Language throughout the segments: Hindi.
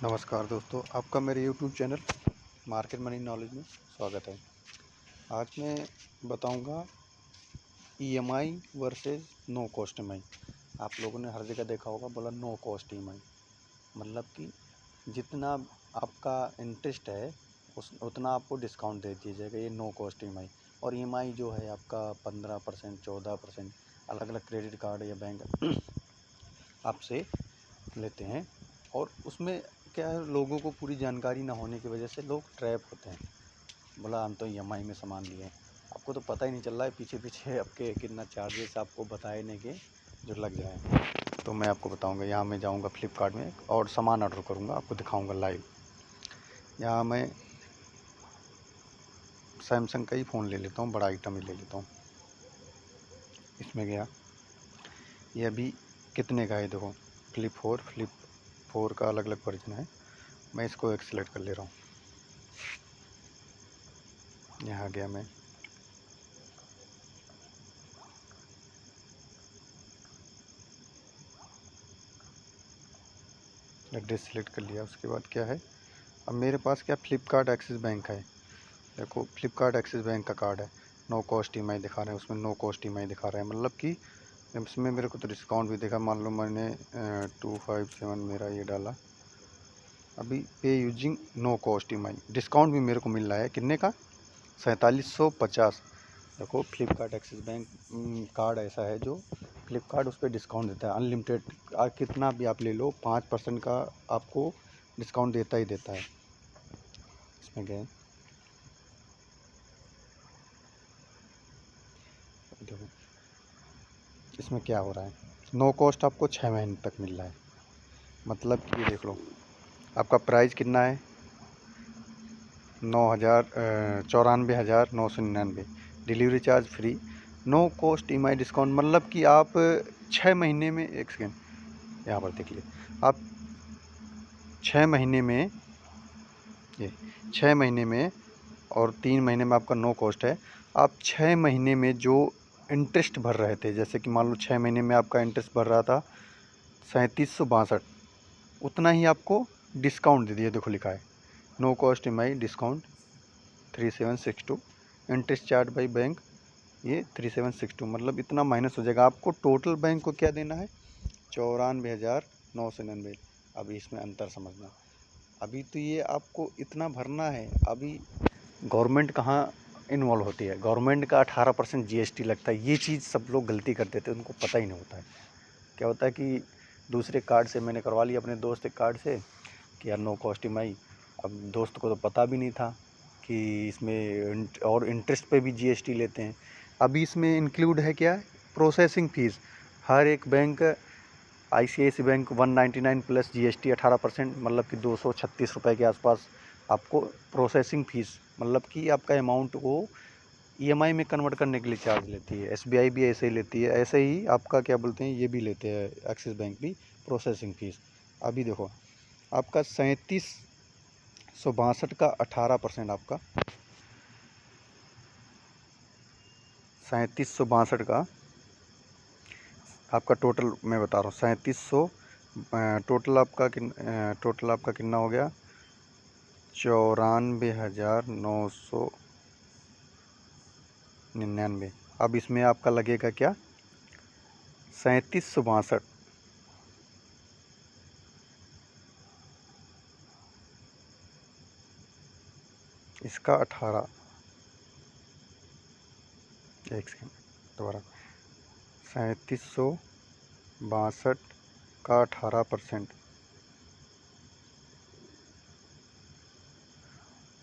नमस्कार दोस्तों, आपका मेरे YouTube channel market money knowledge में स्वागत है। आज मैं बताऊंगा EMI versus no cost EMI। आप लोगों ने हर जगह देखा होगा, बोला नो कॉस्ट EMI मतलब कि जितना आपका इंटरेस्ट है उतना आपको डिस्काउंट दे दिया जाएगा। ये नो कॉस्ट EMI। और EMI जो है आपका 15%, 14% अलग अलग क्रेडिट कार्ड या बैंक आपसे लेते हैं। और उसमें क्या है, लोगों को पूरी जानकारी ना होने की वजह से लोग ट्रैप होते हैं। बोला हम तो EMI में सामान लिए हैं, आपको तो पता ही नहीं चल रहा है पीछे पीछे आपके कितना चार्जेस आपको बताने के जो लग जाए। तो मैं आपको बताऊंगा। यहाँ मैं जाऊंगा फ्लिपकार्ट में और सामान ऑर्डर करूंगा, आपको दिखाऊंगा लाइव। यहाँ मैं सैमसंग का ही फ़ोन ले लेता हूँ, बड़ा आइटम ही ले लेता हूँ। इसमें गया, ये अभी कितने का है देखो। फ्लिप 4 का अलग अलग वर्जन है। मैं इसको एक सेलेक्ट कर ले रहा हूँ। यहाँ गया मैं, एड्रेस सेलेक्ट कर लिया। उसके बाद क्या है, अब मेरे पास क्या फ्लिपकार्ट एक्सिस बैंक है। देखो फ्लिपकार्ट एक्सिस बैंक का कार्ड है, नो कॉस्ट EMI दिखा रहे हैं, उसमें नो कॉस्ट EMI दिखा रहे हैं। मतलब कि इसमें मेरे को तो डिस्काउंट भी देखा। मान लो मैंने 257 मेरा ये डाला, अभी pay using no cost EMI discount भी मेरे को मिल रहा है। कितने का? 4750। देखो फ्लिपकार्ट एक्सिस बैंक कार्ड ऐसा है जो फ्लिपकार्ट उस पर डिस्काउंट देता है अनलिमिटेड। कितना भी आप ले लो, 5% का आपको डिस्काउंट देता ही देता है। इसमें गए, देखो इसमें क्या हो रहा है। नो कॉस्ट आपको 6 महीने तक मिल रहा है। मतलब कि ये देख लो, आपका प्राइस कितना है, 94,999। Delivery charge free, no cost EMI discount. मतलब कि आप 6 महीने में, एक सेकेंड यहाँ पर देख लीजिए, आप 6 महीने में, ये 6 महीने में और 3 महीने में आपका नो कॉस्ट है। आप 6 महीने में जो इंटरेस्ट भर रहे थे, जैसे कि मान लो 6 महीने में आपका इंटरेस्ट भर रहा था 3762, उतना ही आपको डिस्काउंट दे दिया। देखो लिखा है no cost EMI discount 3762, interest charge by bank ये 3762। मतलब इतना माइनस हो जाएगा। आपको टोटल बैंक को क्या देना है, 94,999। अभी इसमें अंतर समझना। अभी तो ये आपको इतना भरना है। अभी गवर्नमेंट कहाँ इन्वॉल्व होती है, गवर्नमेंट का 18% GST लगता है। ये चीज़ सब लोग गलती कर देते हैं, उनको पता ही नहीं होता है। क्या होता है कि दूसरे कार्ड से मैंने करवा लिया, अपने दोस्त के कार्ड से, कि यार नो कॉस्ट EMI। अब दोस्त को तो पता भी नहीं था कि इसमें और इंटरेस्ट पे भी GST लेते हैं। अभी इसमें इंक्लूड है क्या, प्रोसेसिंग फ़ीस। हर एक bank, ICICI bank 199 plus GST 18%, मतलब कि 236 रुपये के आसपास आपको प्रोसेसिंग फ़ीस, मतलब कि आपका अमाउंट को EMI में कन्वर्ट करने के लिए चार्ज लेती है। SBI भी ऐसे ही लेती है। ऐसे ही आपका क्या बोलते हैं, ये भी लेते हैं एक्सिस बैंक भी, प्रोसेसिंग फ़ीस। अभी देखो आपका 3762 का 18%, आपका 3762 का आपका टोटल मैं बता रहा हूँ 3700। टोटल आपका कितना हो गया, 94,999। अब इसमें आपका लगेगा क्या, 3762, इसका 18, एक सेकेंड दोबारा, 3762 का 18%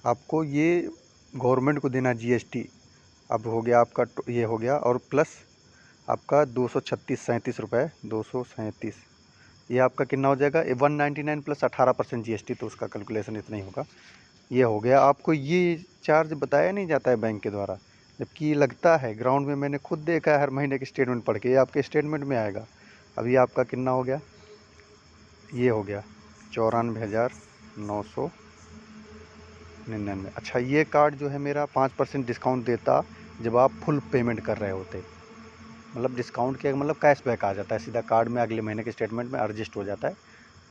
आपको ये गवर्नमेंट को देना GST। अब हो गया आपका ये हो गया, और प्लस आपका 237 रुपये, 237, ये आपका कितना हो जाएगा, 199 प्लस 18% GST, तो उसका कैलकुलेशन इतना ही होगा। ये हो गया। आपको ये चार्ज बताया नहीं जाता है बैंक के द्वारा, जबकि ये लगता है ग्राउंड में। मैंने खुद देखा है हर महीने की स्टेटमेंट पढ़ के, ये आपके स्टेटमेंट में आएगा। अभी आपका कितना हो गया, ये हो गया 94,999। अच्छा, ये कार्ड जो है मेरा 5% डिस्काउंट देता जब आप फुल पेमेंट कर रहे होते। मतलब डिस्काउंट के मतलब कैशबैक आ जाता है सीधा कार्ड में, अगले महीने के स्टेटमेंट में एडजस्ट हो जाता है।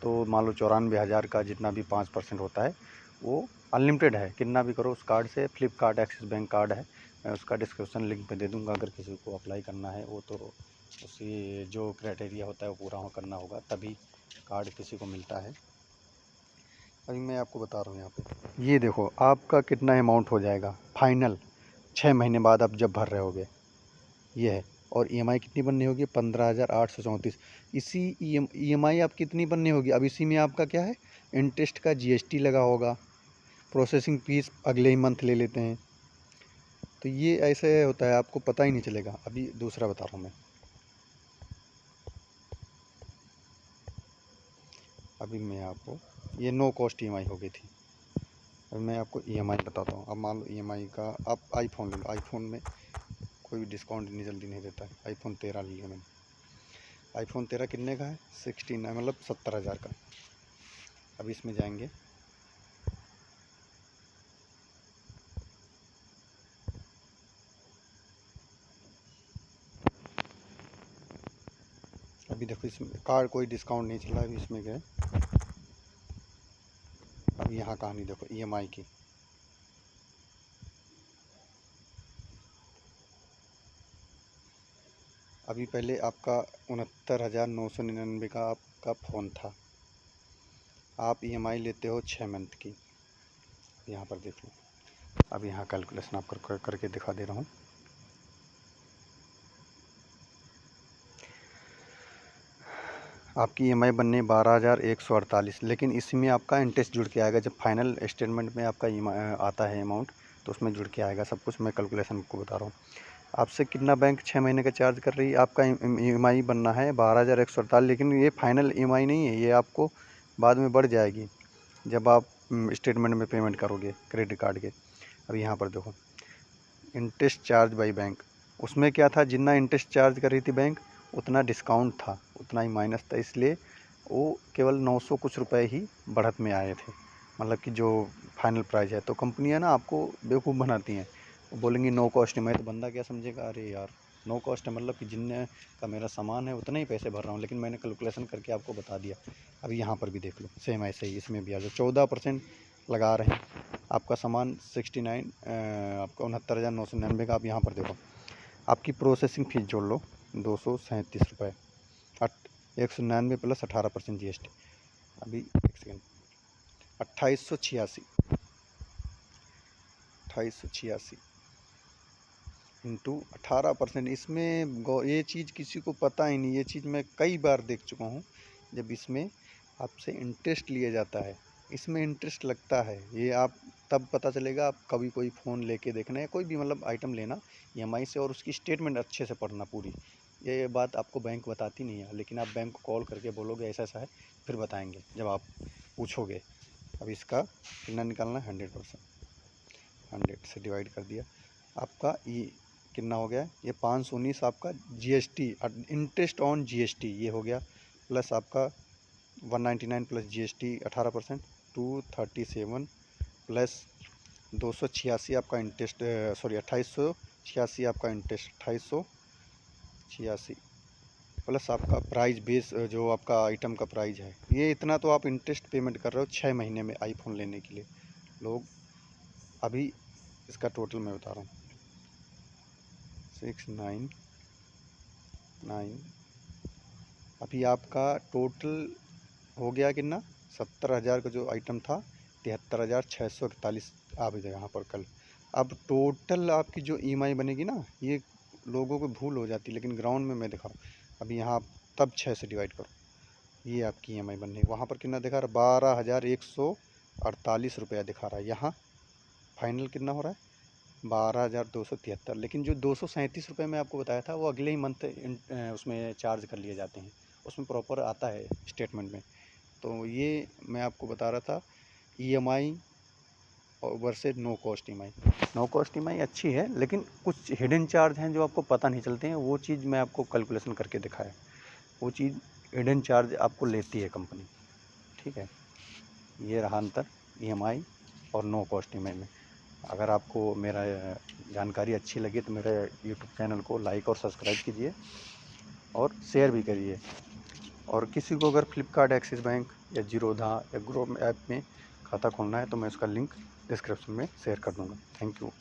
तो मान लो 94,000 का जितना भी 5% होता है वो अनलिमिटेड है, कितना भी करो उस कार्ड से। फ्लिपकार्ट एक्सिस बैंक कार्ड है, मैं उसका डिस्क्रिप्शन लिंक पे दे दूँगा, अगर किसी को अप्लाई करना है वो तो उसी जो क्राइटेरिया होता है वो पूरा करना होगा तभी कार्ड किसी को मिलता है। अभी मैं आपको बता रहा हूँ यहाँ पे, ये देखो आपका कितना अमाउंट हो जाएगा फाइनल 6 महीने बाद आप जब भर रहे होगे, ये है। और ईएमआई कितनी बननी होगी? 15,834। इसी ईएमआई आप कितनी बननी होगी? अब इसी में आपका क्या है, इंटरेस्ट का जीएसटी लगा होगा, प्रोसेसिंग फीस अगले ही मंथ ले लेते हैं, तो ये ऐसे होता है, आपको पता ही नहीं चलेगा। अभी दूसरा बता रहा हूँ मैं, अभी मैं आपको, ये नो कॉस्ट ईएमआई हो गई थी। अब मैं आपको ईएमआई बताता हूँ। अब मान लो ईएमआई का आप आईफोन ले लो, आईफोन में कोई डिस्काउंट इतनी जल्दी नहीं देता है। आईफोन 13 लिया मैंने। आईफोन 13 कितने का है? 69, मतलब 70,000 का। अब इसमें जाएंगे, अभी देखो इसमें कार्ड कोई डिस्काउंट नहीं चला। अभी इसमें गए, अब यहाँ कहानी देखो ईएमआई की। अभी पहले आपका 69,999 का आपका फ़ोन था, आप ईएमआई लेते हो 6 मंथ की। यहाँ पर देख लो, अब यहाँ कैलकुलेशन आप करके दिखा दे रहा हूँ। आपकी ईएमआई बनने 12,148, लेकिन इसमें आपका इंटरेस्ट जुड़ के आएगा। जब फाइनल स्टेटमेंट में आपका आता है अमाउंट, तो उसमें जुड़ के आएगा सब कुछ। मैं कैलकुलेशन आपको बता रहा हूँ। आपसे कितना बैंक 6 महीने का चार्ज कर रही है? आपका ईएमआई बनना है 12,148, लेकिन ये फाइनल ईएमआई नहीं है, ये आपको बाद में बढ़ जाएगी जब आप स्टेटमेंट में पेमेंट करोगे क्रेडिट कार्ड के। अब यहाँ पर देखो इंटरेस्ट चार्ज बाई बैंक, उसमें क्या था, जितना इंटरेस्ट चार्ज कर रही थी बैंक उतना डिस्काउंट था, उतना ही माइनस था, इसलिए वो केवल 900 कुछ रुपए ही बढ़त में आए थे, मतलब कि जो फाइनल प्राइस है। तो कंपनियां ना आपको बेवकूफ़ बनाती हैं, वो बोलेंगी नो कॉस्ट में, तो बंदा क्या समझेगा, अरे यार नो कॉस्ट है मतलब कि जितने का मेरा सामान है उतने ही पैसे भर रहा हूँ, लेकिन मैंने कैलकुलेशन करके आपको बता दिया। अभी यहाँ पर भी देख लो सेम ऐसे ही, इसमें भी आ जाओ 14% लगा रहे हैं। आपका सामान 69 आपका 69,999 का। आप यहाँ पर देखो आपकी प्रोसेसिंग फ़ीस जोड़ लो 237 रुपये, 199 प्लस 18% जीएसटी। अभी एक सेकेंड, 2886 इंटू 18%। इसमें ये चीज़ किसी को पता ही नहीं, ये चीज़ मैं कई बार देख चुका हूँ। जब इसमें आपसे इंटरेस्ट लिया जाता है, इसमें इंटरेस्ट लगता है, ये आप तब पता चलेगा। आप कभी कोई फ़ोन लेके देखना है, कोई भी मतलब आइटम लेना ईएमआई से, और उसकी स्टेटमेंट अच्छे से पढ़ना पूरी। ये बात आपको बैंक बताती नहीं है, लेकिन आप बैंक को कॉल करके बोलोगे ऐसा ऐसा है, फिर बताएंगे जब आप पूछोगे। अब इसका कितना निकालना है? 100%, 100 से डिवाइड कर दिया, आपका ये कितना हो गया? ये 519 आपका जीएसटी, इंटरेस्ट ऑन जीएसटी ये हो गया, प्लस आपका 199 प्लस जीएसटी 18%, 237 प्लस 286 आपका इंटरेस्ट, सॉरी 2886 आपका इंटरेस्ट, 2886 प्लस आपका प्राइस बेस, जो आपका आइटम का प्राइस है, ये इतना तो आप इंटरेस्ट पेमेंट कर रहे हो 6 महीने में आईफोन लेने के लिए लोग। अभी इसका टोटल मैं बता रहा हूँ, 699, अभी आपका टोटल हो गया कितना? 70,000 का जो आइटम था, 73,641 आप यहाँ पर कल। अब टोटल आपकी जो ईएमआई बनेगी ना, ये लोगों को भूल हो जाती है, लेकिन ग्राउंड में मैं दिखाऊँ। अभी यहाँ आप तब 6 से डिवाइड करो, ये आपकी ईएमआई बनने, वहाँ पर कितना दिखा रहा है? 12,148 रुपया दिखा रहा है। यहाँ फाइनल कितना हो रहा है? 12,273। लेकिन जो 237 रुपये मैं आपको बताया था, वो अगले ही मंथ उसमें चार्ज कर लिए जाते हैं, उसमें प्रॉपर आता है स्टेटमेंट में। तो ये मैं आपको बता रहा था ईएमआई और versus no cost EMI. No cost EMI अच्छी है, लेकिन कुछ हिडन चार्ज हैं जो आपको पता नहीं चलते हैं, वो चीज़ मैं आपको कैलकुलेशन करके दिखाया। वो चीज़ हिडन चार्ज आपको लेती है कंपनी, ठीक है। ये रहा अंतर ईएमआई और नो कॉस्ट ईएमआई में। अगर आपको मेरा जानकारी अच्छी लगी तो मेरे यूट्यूब चैनल को लाइक और सब्सक्राइब कीजिए और शेयर भी करिए। और किसी को अगर फ्लिपकार्ट, एक्सिस बैंक या जीरोधा या ग्रो ऐप में खाता खोलना है तो मैं उसका लिंक डिस्क्रिप्शन में शेयर कर दूँगा। Thank you.